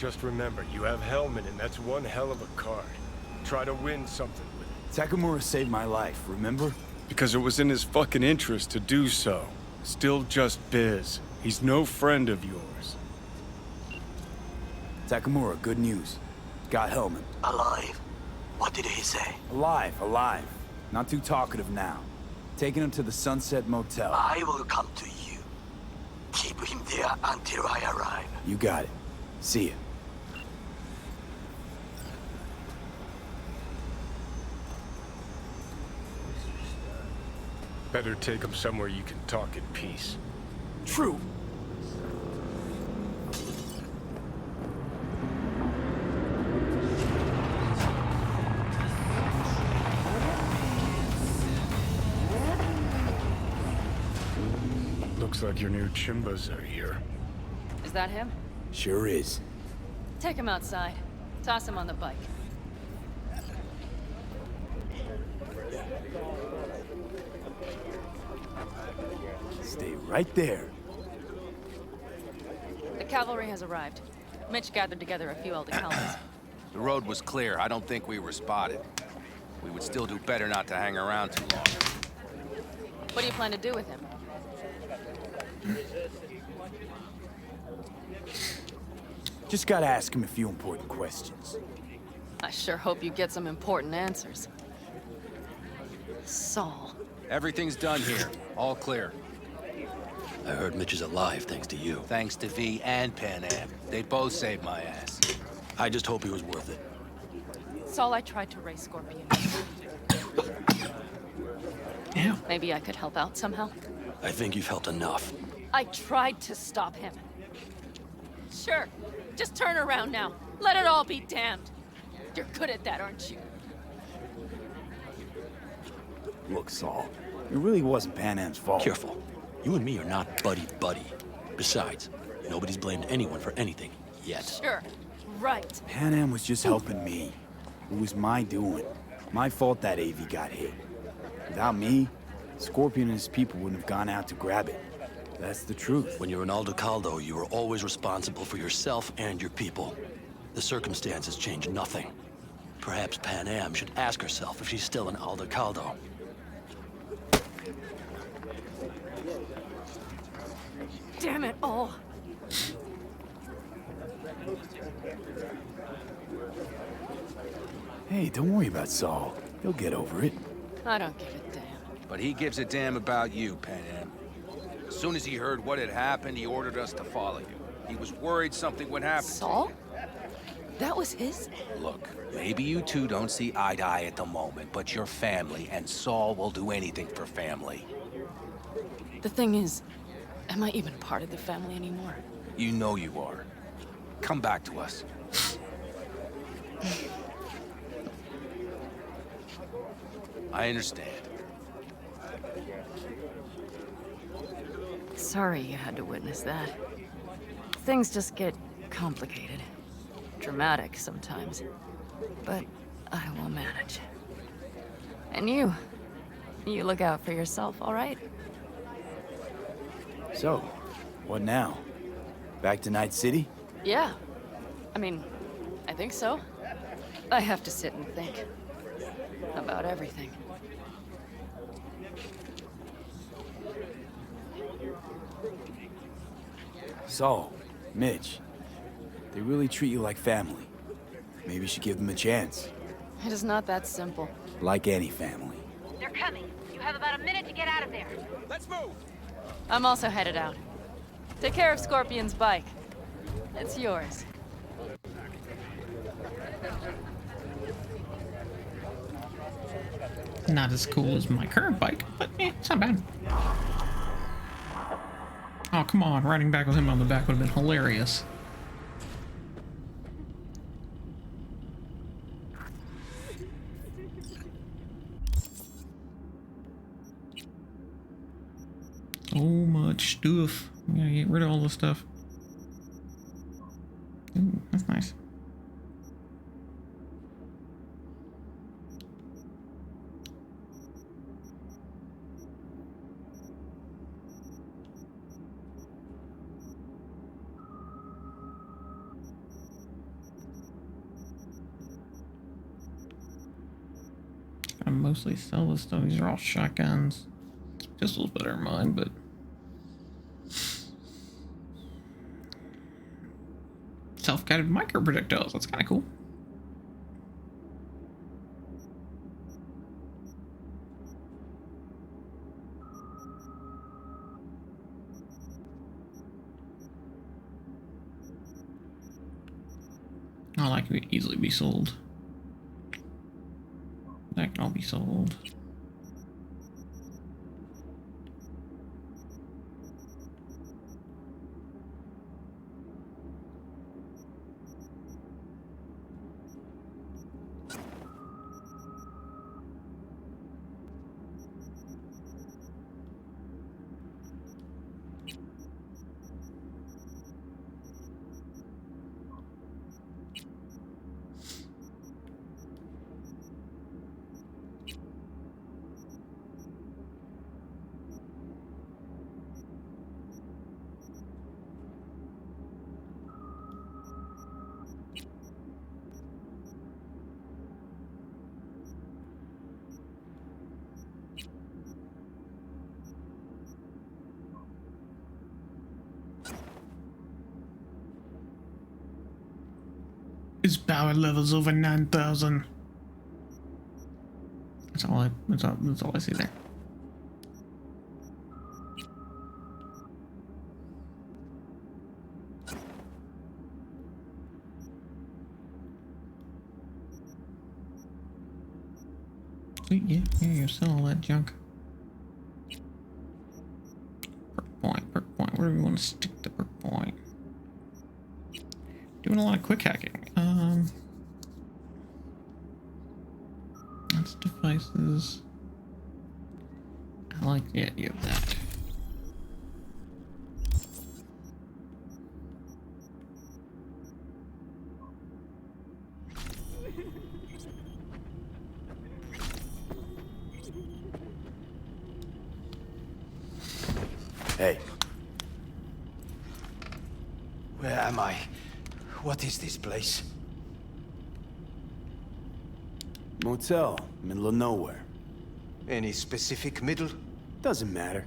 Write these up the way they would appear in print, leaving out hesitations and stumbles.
Just remember, you have Hellman, and that's one hell of a card. Try to win something with it. Takamura saved my life, remember? Because it was in his fucking interest to do so. Still just Biz. He's no friend of yours. Takamura, good news. Got Hellman. Alive? What did he say? Alive. Not too talkative now. Taking him to the Sunset Motel. I will come to you. Keep him there until I arrive. You got it. See ya. Better take him somewhere you can talk in peace. True. Looks like your new Chimbas are here. Is that him? Sure is. Take him outside. Toss him on the bike. Stay right there. The cavalry has arrived. Mitch gathered together a few Aldecaldos. The road was clear. I don't think we were spotted. We would still do better not to hang around too long. What do you plan to do with him? Just gotta ask him a few important questions. I sure hope you get some important answers. Saul. Everything's done here. All clear. I heard Mitch is alive thanks to you. Thanks to V and Pan Am. They both saved my ass. I just hope he was worth it. Saul, I tried to raise Scorpion. Yeah. Maybe I could help out somehow. I think you've helped enough. I tried to stop him. Sure. Just turn around now. Let it all be damned. You're good at that, aren't you? Look, Saul, it really wasn't Pan Am's fault. Careful. You and me are not buddy-buddy. Besides, nobody's blamed anyone for anything, yet. Sure. Right. Pan Am was just helping me. It was my doing. My fault that AV got hit. Without me, Scorpion and his people wouldn't have gone out to grab it. That's the truth. When you're an Aldecaldo, you are always responsible for yourself and your people. The circumstances change nothing. Perhaps Pan Am should ask herself if she's still an Aldecaldo. Damn it all. Hey, don't worry about Saul. He'll get over it. I don't give a damn. But he gives a damn about you, Pan Am. As soon as he heard what had happened, he ordered us to follow you. He was worried something would happen. Saul? That was his? Look, maybe you two don't see eye to eye at the moment, but you're family, and Saul will do anything for family. The thing is, am I even part of the family anymore? You know you are. Come back to us. I understand. Sorry you had to witness that. Things just get complicated. Dramatic sometimes. But I will manage. And you look out for yourself, all right? So, what now? Back to Night City? Yeah. I mean, I think so. I have to sit and think. About everything. Saul, Mitch, they really treat you like family. Maybe you should give them a chance. It is not that simple. Like any family. They're coming. You have about a minute to get out of there. Let's move! I'm also headed out. Take care of Scorpion's bike. It's yours. Not as cool as my current bike, but it's not bad. Oh, come on. Riding back with him on the back would have been hilarious. So much stuff. I'm gonna get rid of all the stuff. Ooh, that's nice. mostly sell this stuff. These are all shotguns. This pistol's better than mine, but self-guided micro projectiles. That's kind of cool. Oh, that could easily be sold. That can all be sold. His power level's over 9,000. That's all I see there. Sweet, yeah, you sell all that junk. Perk point. Where do we want to stick the perk point? Doing a lot of quick hacking. That's devices. I like the idea of that. Hey, Where am I? What is this place? motel, middle of nowhere. Any specific middle? Doesn't matter.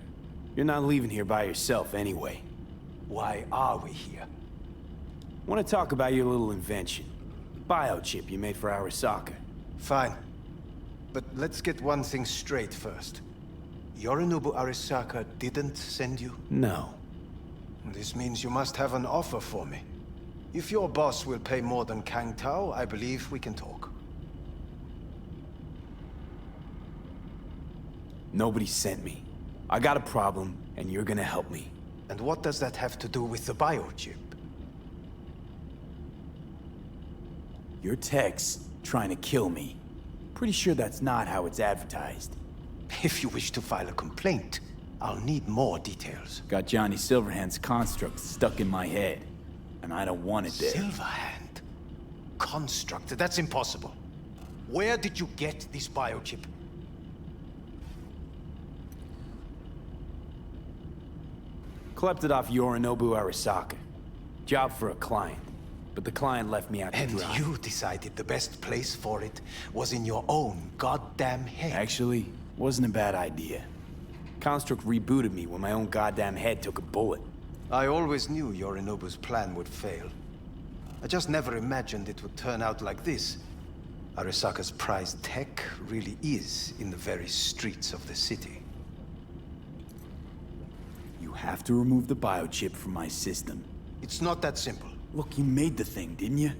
You're not leaving here by yourself anyway. Why are we here? Want to talk about your little invention? Biochip you made for Arasaka. Fine. But let's get one thing straight first. Yorinobu Arasaka didn't send you? No. This means you must have an offer for me. If your boss will pay more than Kang Tao, I believe we can talk. Nobody sent me. I got a problem, and you're gonna help me. And what does that have to do with the biochip? Your tech's trying to kill me. Pretty sure that's not how it's advertised. If you wish to file a complaint, I'll need more details. Got Johnny Silverhand's construct stuck in my head, and I don't want it there. Silverhand? Construct? That's impossible. Where did you get this biochip? Klept it off Yorinobu Arasaka. Job for a client. But the client left me out to And dry. you decided the best place for it was in your own goddamn head. Actually, wasn't a bad idea. Construct rebooted me when my own goddamn head took a bullet. I always knew Yorinobu's plan would fail. I just never imagined it would turn out like this. Arasaka's prized tech really is in the very streets of the city. You have to remove the biochip from my system. It's not that simple. Look, you made the thing, didn't you?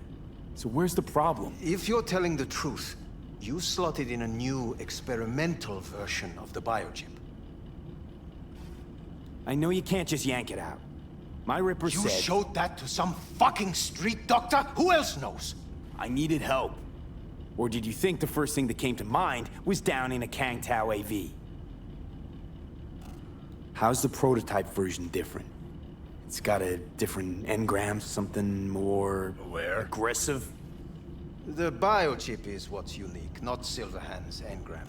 So where's the problem? If you're telling the truth, you slotted in a new experimental version of the biochip. I know you can't just yank it out. My Ripper You said... showed that to some fucking street doctor? Who else knows? I needed help. Or did you think the first thing that came to mind was down in a Kang Tao AV? How's the prototype version different? It's got a different engram, something more... aggressive? The biochip is what's unique, not Silverhand's engram.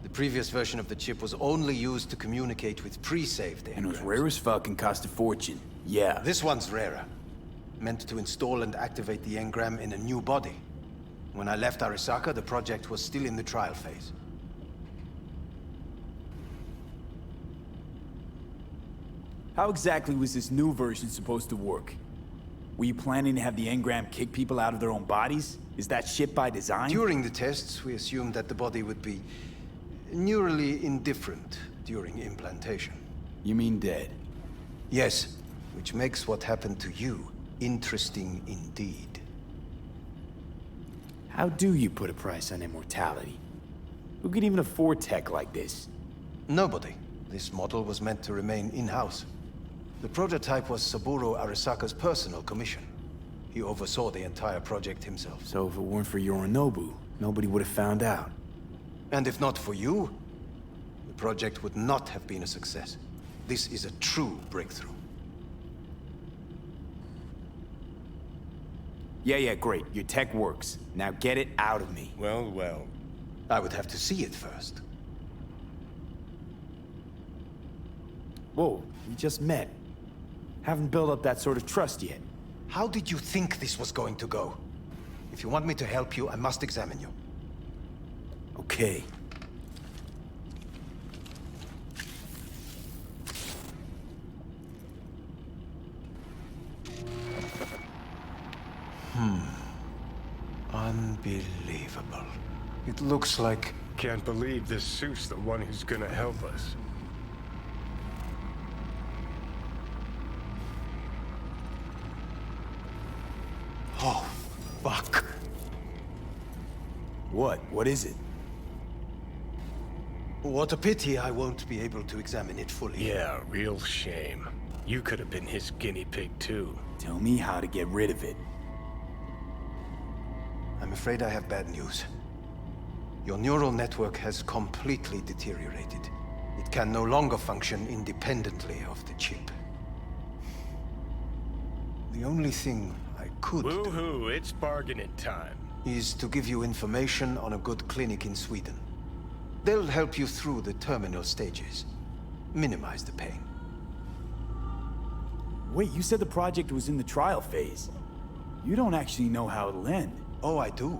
The previous version of the chip was only used to communicate with pre-saved engrams. And it was rare as fuck and cost a fortune. Yeah. This one's rarer. Meant to install and activate the engram in a new body. When I left Arasaka, the project was still in the trial phase. How exactly was this new version supposed to work? Were you planning to have the engram kick people out of their own bodies? Is that shit by design? During the tests, we assumed that the body would be neurally indifferent during implantation. You mean dead? Yes, which makes what happened to you interesting indeed. How do you put a price on immortality? Who could even afford tech like this? Nobody. This model was meant to remain in-house. The prototype was Saburo Arisaka's personal commission. He oversaw the entire project himself. So if it weren't for Yorinobu, nobody would have found out. And if not for you, the project would not have been a success. This is a true breakthrough. Yeah, great. Your tech works. Now get it out of me. Well, well. I would have to see it first. Whoa, we just met. Haven't built up that sort of trust yet. How did you think this was going to go? If you want me to help you, I must examine you. Okay. Unbelievable. It looks like... Can't believe this suit's the one who's gonna help us. Oh, fuck. What? What is it? What a pity I won't be able to examine it fully. Yeah, real shame. You could have been his guinea pig too. Tell me how to get rid of it. I'm afraid I have bad news. Your neural network has completely deteriorated. It can no longer function independently of the chip. The only thing I could do Woo-hoo, it's bargaining time. is to give you information on a good clinic in Sweden. They'll help you through the terminal stages. Minimize the pain. Wait, you said the project was in the trial phase. You don't actually know how it'll end. Oh, I do.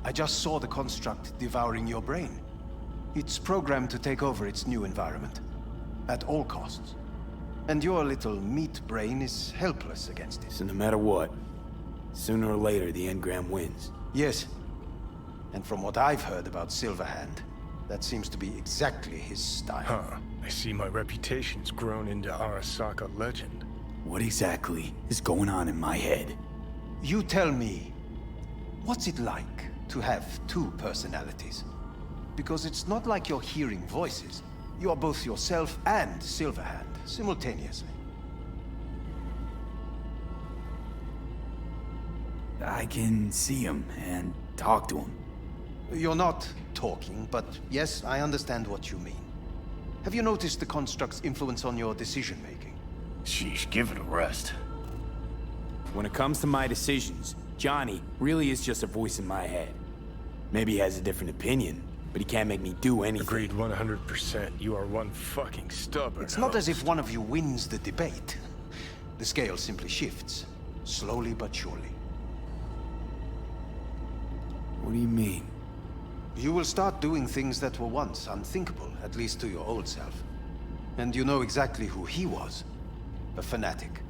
I just saw the construct devouring your brain. It's programmed to take over its new environment. At all costs. And your little meat brain is helpless against it. So no matter what, sooner or later the engram wins. Yes. And from what I've heard about Silverhand, that seems to be exactly his style. Huh. I see my reputation's grown into Arasaka legend. What exactly is going on in my head? You tell me, what's it like to have two personalities? Because it's not like you're hearing voices. You are both yourself and Silverhand, simultaneously. I can see him and talk to him. You're not talking, but yes, I understand what you mean. Have you noticed the construct's influence on your decision-making? Sheesh, give it a rest. When it comes to my decisions, Johnny really is just a voice in my head. Maybe he has a different opinion, but he can't make me do anything. Agreed 100%. You are one fucking stubborn It's not as host. if one of you wins the debate. The scale simply shifts, slowly but surely. What do you mean? You will start doing things that were once unthinkable, at least to your old self. And you know exactly who he was. A fanatic,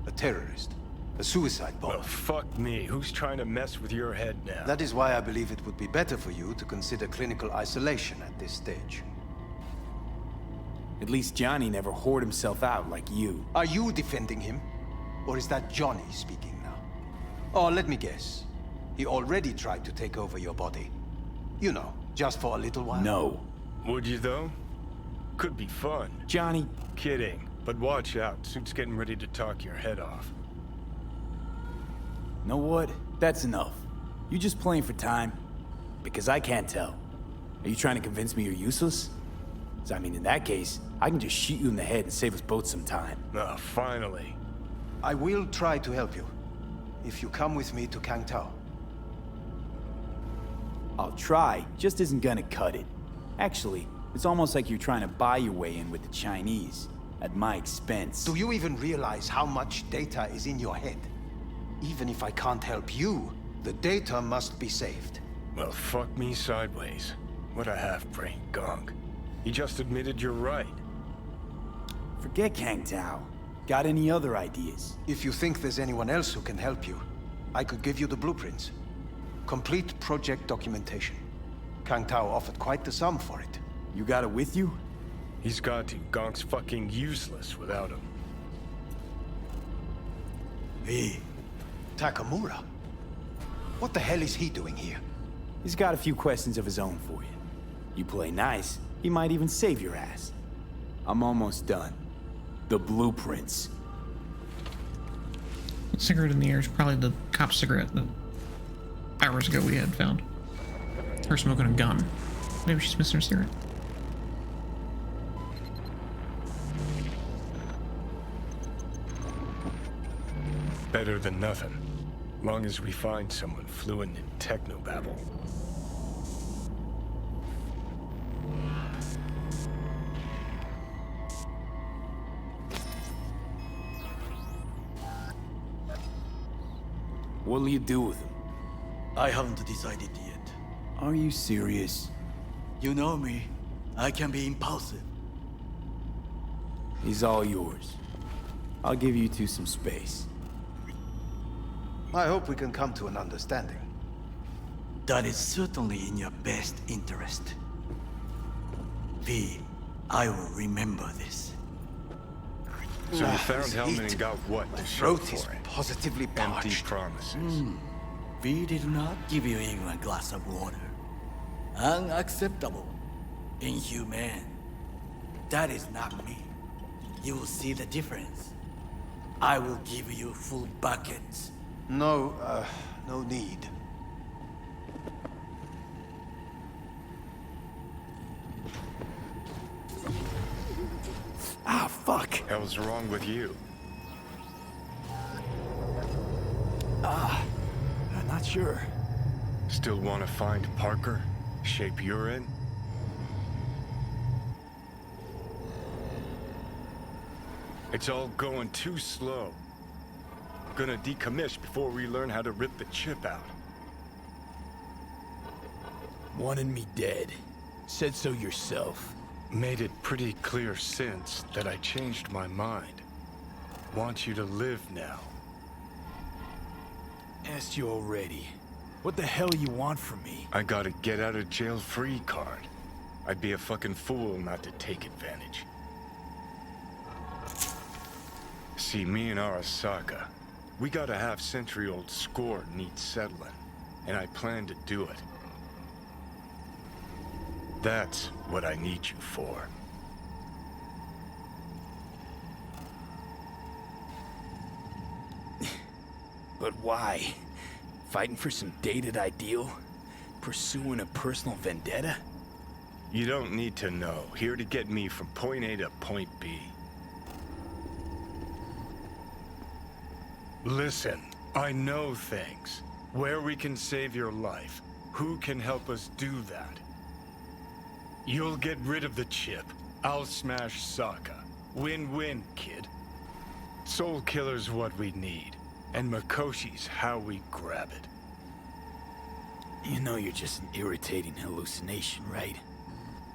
a terrorist, a suicide bomber. Well, fuck me. Who's trying to mess with your head now? That is why I believe it would be better for you to consider clinical isolation at this stage. At least Johnny never whored himself out like you. Are you defending him? Or is that Johnny speaking now? Oh, let me guess. He already tried to take over your body. You know, just for a little while. No. Would you, though? Could be fun. Johnny, Kidding. But watch out. Suit's getting ready to talk your head off. know what? That's enough. You just playing for time? Because I can't tell. Are you trying to convince me you're useless? 'Cause I mean, in that case, I can just shoot you in the head and save us both some time. Ah, finally. I will try to help you. If you come with me to Kangtao. I'll try, just isn't gonna cut it. Actually, it's almost like you're trying to buy your way in with the Chinese, at my expense. Do you even realize how much data is in your head? Even if I can't help you, the data must be saved. Well, fuck me sideways. What a half-brained gunk. He just admitted you're right. Forget Kang Tao. Got any other ideas? If you think there's anyone else who can help you, I could give you the blueprints. Complete project documentation. Kang Tao offered quite the sum for it. You got it with you? He's got to. Gonk's fucking useless without him. Hey, Takamura? What the hell is he doing here? He's got a few questions of his own for you. You play nice, he might even save your ass. I'm almost done. The blueprints. The cigarette in the air is probably the cop cigarette that hours ago we had found. Her smoking a gun. Maybe she's missing her cigarette. Better than nothing. Long as we find someone fluent in technobabble. What'll you do with him? I haven't decided yet. Are you serious? You know me. I can be impulsive. He's all yours. I'll give you two some space. I hope we can come to an understanding. That is certainly in your best interest. V, I will remember this. So you found this Hellman heat. and got what My to show throat is for it? positively Empty parched. promises. V did not give you even a glass of water. Unacceptable. Inhumane. That is not me. You will see the difference. I will give you full buckets. No, no need. Ah, fuck. Hell's wrong with you? I'm not sure. Still want to find Parker? Shape you're in? It's all going too slow. Gonna decommiss before we learn how to rip the chip out. Wanted me dead. Said so yourself. Made it pretty clear since that I changed my mind. Want you to live now. Asked you already. What the hell you want from me? I got a get out of jail free card. I'd be a fucking fool not to take advantage. See, me and Arasaka, we got a half-century-old score needs settling, and I plan to do it. That's what I need you for. But why? Fighting for some dated ideal? Pursuing a personal vendetta? You don't need to know. Here to get me from point A to point B. Listen, I know things. Where we can save your life. Who can help us do that? You'll get rid of the chip. I'll smash Sokka. Win-win, kid. Soul Killer's what we need. And Makoshi's how we grab it. You know you're just an irritating hallucination, right?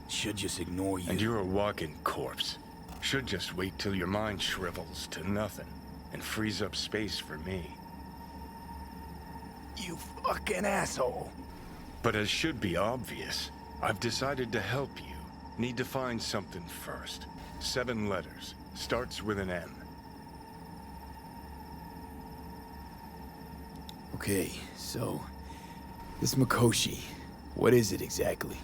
Should just ignore you. And you're a walking corpse. Should just wait till your mind shrivels to nothing and frees up space for me. You fucking asshole. But as should be obvious, I've decided to help you. Need to find something first. 7 letters. Starts with an M. Okay, so... this Makoshi, what is it exactly?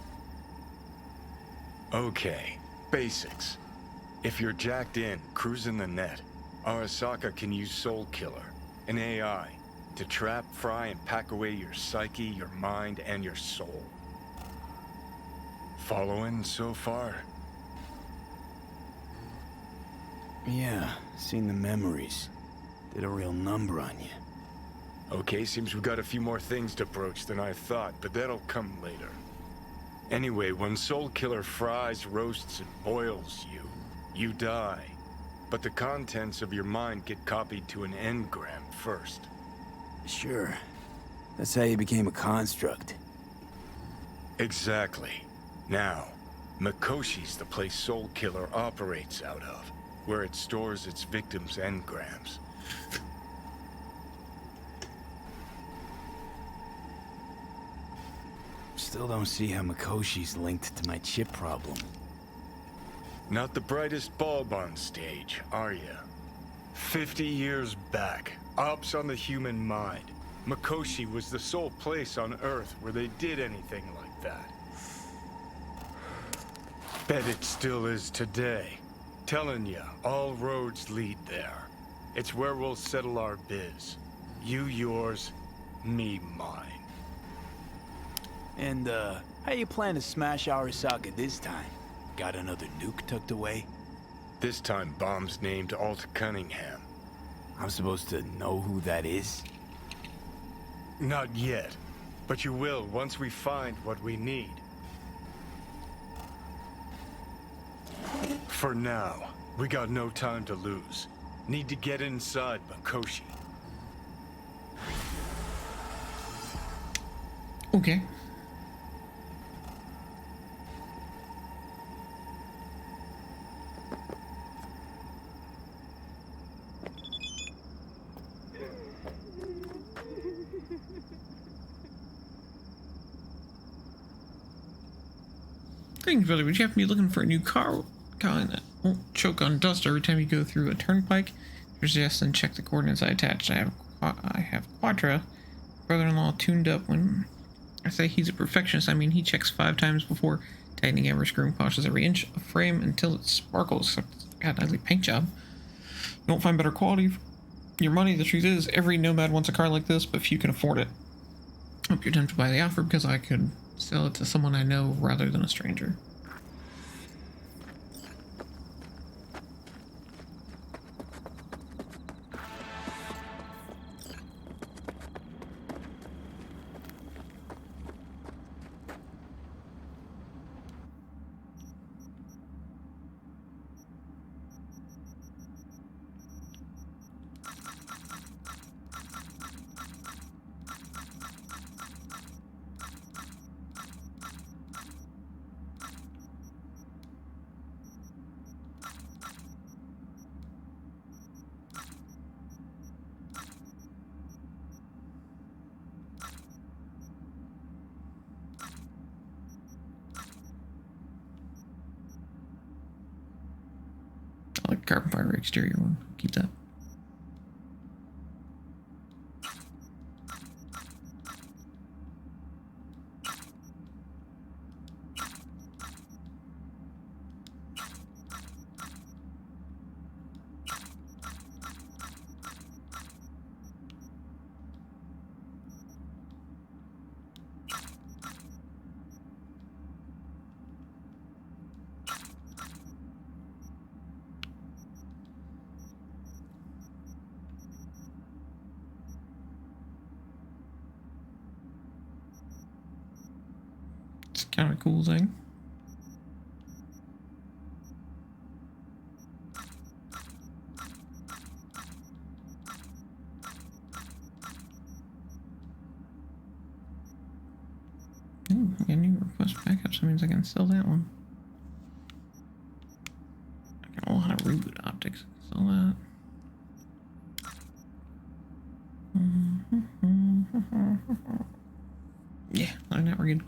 Okay, basics. If you're jacked in, cruising the net, Arasaka can use Soul Killer, an AI, to trap, fry, and pack away your psyche, your mind, and your soul. Following so far? Yeah, seen the memories. Did a real number on you. Okay, seems we got a few more things to broach than I thought, but that'll come later. Anyway, when Soul Killer fries, roasts, and boils you, you die. But the contents of your mind get copied to an engram first. Sure. That's how you became a construct. Exactly. Now, Makoshi's the place Soul Killer operates out of. where it stores its victims' engrams. Still don't see how Mikoshi's linked to my chip problem. Not the brightest bulb on stage, are you? 50 years back, ops on the human mind. Mikoshi was the sole place on Earth where they did anything like that. Bet it still is today. Telling ya, all roads lead there. It's where we'll settle our biz. You yours, me mine. And, how you plan to smash Arasaka this time? Got another nuke tucked away? This time, bomb's named Alt Cunningham. I'm supposed to know who that is? Not yet, but you will once we find what we need. For now, we got no time to lose. Need to get inside Mikoshi. Okay. Things, brother, would you have to be looking for a new car that won't choke on dust every time you go through a turnpike? There's yes, and check the coordinates I attached. I have Quadra, brother-in-law, tuned up. When I say he's a perfectionist, I mean he checks 5 times before tightening every screw and polishes every inch of frame until it sparkles. Except it's got an ugly paint job. You don't find better quality for your money. The truth is, every nomad wants a car like this, but few can afford it. Hope you're tempted by the offer because I could sell it to someone I know rather than a stranger. I like the carbon fiber exterior one. Keep that. It's kind of a cool thing. Ooh, I got a new request backup, so that means I can sell that one. I got a lot of reboot optics. Sell that. Yeah, other than that, we're good.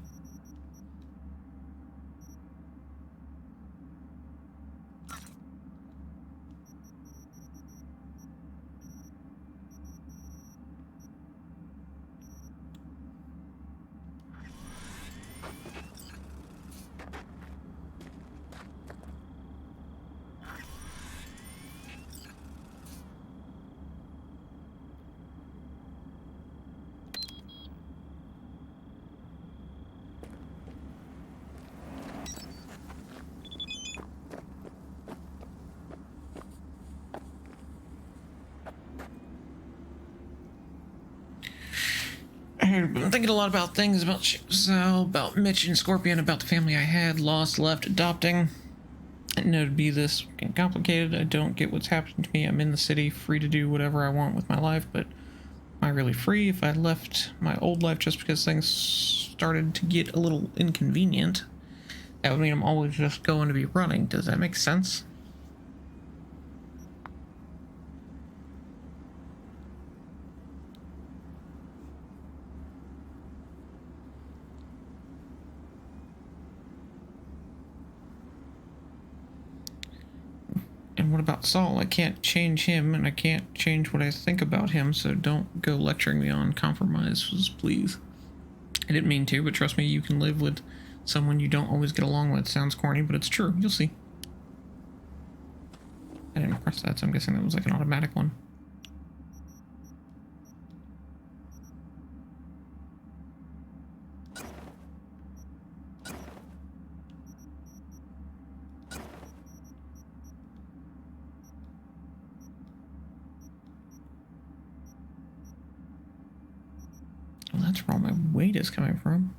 I've been thinking a lot about things, about Sal, about Mitch and Scorpion, about the family I had, lost, left, adopting. I didn't know it'd be this complicated. I don't get what's happening to me. I'm in the city, free to do whatever I want with my life, but am I really free? If I left my old life just because things started to get a little inconvenient, that would mean I'm always just going to be running. Does that make sense? And what about Saul? I can't change him, and I can't change what I think about him, so don't go lecturing me on compromises, please. I didn't mean to, but trust me, you can live with someone you don't always get along with. Sounds corny, but it's true. You'll see. I didn't press that, so I'm guessing that was like an automatic one. Well, that's where all my weight is coming from.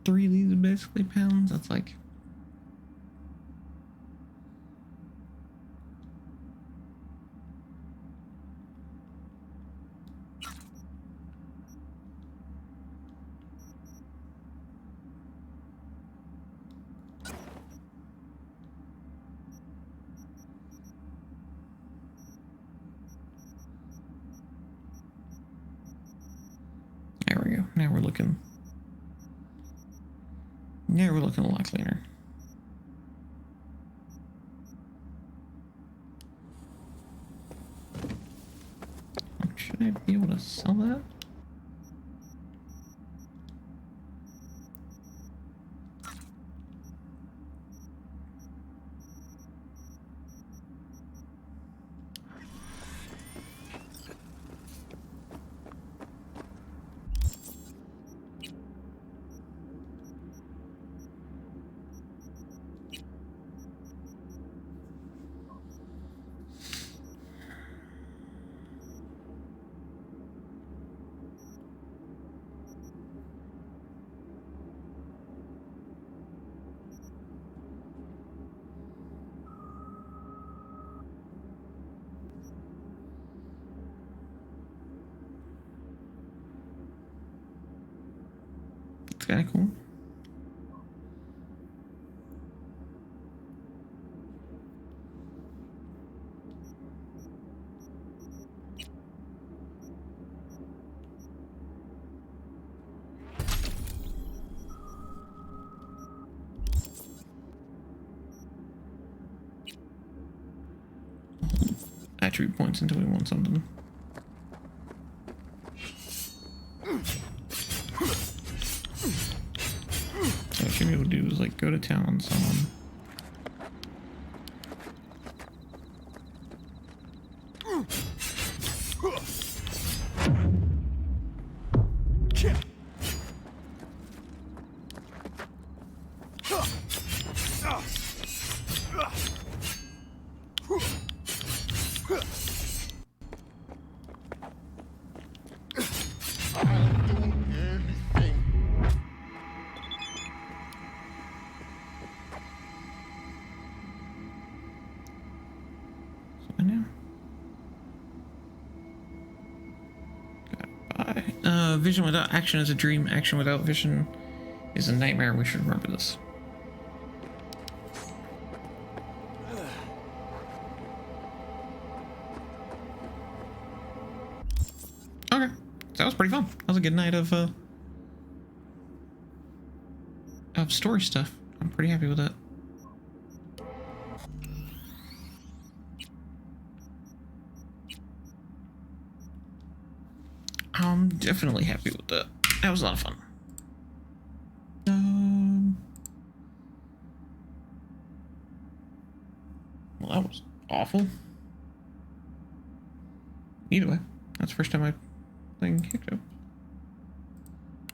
Three of these are basically pounds. That's like... There we go. Now we're looking... Yeah, we're looking a lot cleaner. Should I be able to sell that? It's kind of cool. Attribute points until we want something. What I should be able to do is like go to town on someone. Vision without action is a dream. Action without vision is a nightmare. We should remember this. Okay, that was pretty fun. That was a good night of story stuff. I'm pretty happy with that. I'm definitely happy with that. That was a lot of fun. Well, that was awful. Either way, that's the first time my thing kicked up.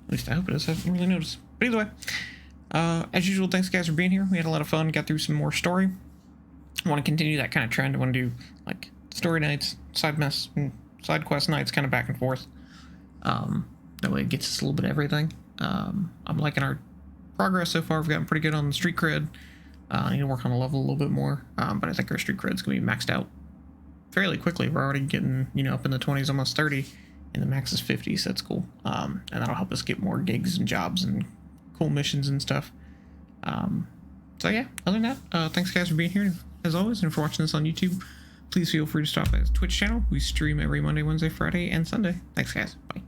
At least I hope it is. I haven't really noticed. But either way, As usual, thanks guys for being here. We had a lot of fun, got through some more story. I want to continue that kind of trend. I want to do like story nights, side quest nights, kind of back and forth. That way it gets us a little bit of everything. I'm liking our progress so far. We've gotten pretty good on the street cred. I need to work on the level a little bit more, but I think our street cred's gonna be maxed out fairly quickly. We're already getting, up in the 20s, almost 30, and the max is 50, so that's cool. And that'll help us get more gigs and jobs and cool missions and stuff. So yeah, other than that, thanks guys for being here as always, and for watching this on YouTube. Please feel free to stop by the Twitch channel. We stream every Monday, Wednesday, Friday, and Sunday. Thanks guys. Bye.